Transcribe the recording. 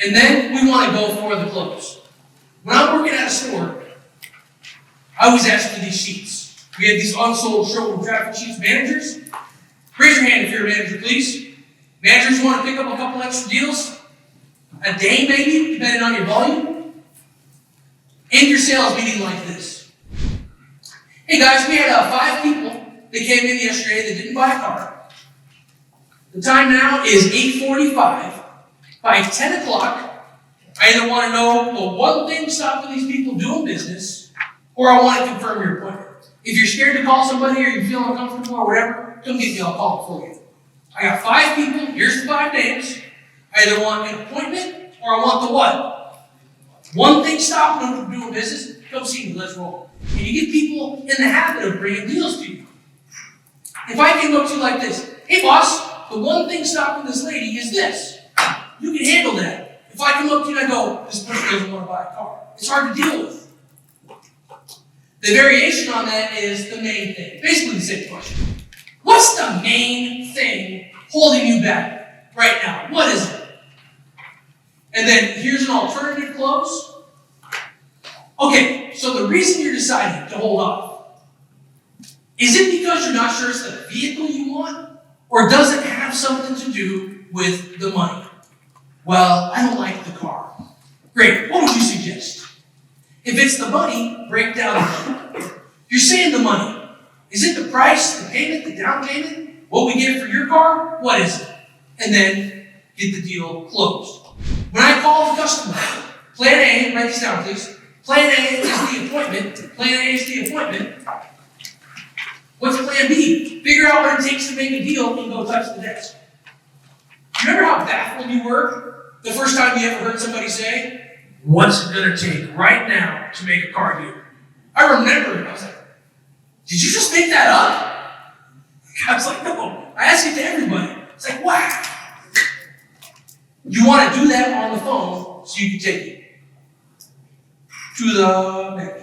And then we want to go for the close. When I'm working at a store, I always ask for these sheets. We have these unsold showroom traffic sheets. Managers, raise your hand if you're a manager, please. Managers want to pick up a couple extra deals a day, maybe, depending on your volume. End your sales meeting like this. Hey guys, we had 5 people that came in yesterday that didn't buy a car. The time now is 8:45. By 10 o'clock, I either want to know the one thing stopping these people doing business, or I want to confirm your appointment. If you're scared to call somebody or you feel uncomfortable or whatever, come get me, I'll call it for you. I got 5 people, here's the 5 names. I either want an appointment or I want the what? One thing stopping them from doing business, come see me, let's roll. And you get people in the habit of bringing deals to you. If I came up to you like this, hey boss, the one thing stopping this lady is this. You can handle that. If I come up to you and I go, this person doesn't want to buy a car, it's hard to deal with. The variation on that is the main thing. Basically the same question. What's the main thing holding you back right now? What is it? And then here's an alternative close. Okay, so the reason you're deciding to hold off, is it because you're not sure it's the vehicle you want? Or does it have something to do with the money? Well, I don't like the car. Great, what would you suggest? If it's the money, break down the money. You're saying the money. Is it the price, the payment, the down payment? What we get for your car? What is it? And then get the deal closed. When I call the customer, plan A, write this down please. Plan A is the appointment. Plan A is the appointment. What's plan B? Figure out what it takes to make a deal and go touch the desk. Remember how baffled you were the first time you ever heard somebody say, what's it going to take right now to make a car deal? I remember it. I was like, did you just make that up? I was like, no. I asked it to everybody. It's like, wow. You want to do that on the phone so you can take it to the manager.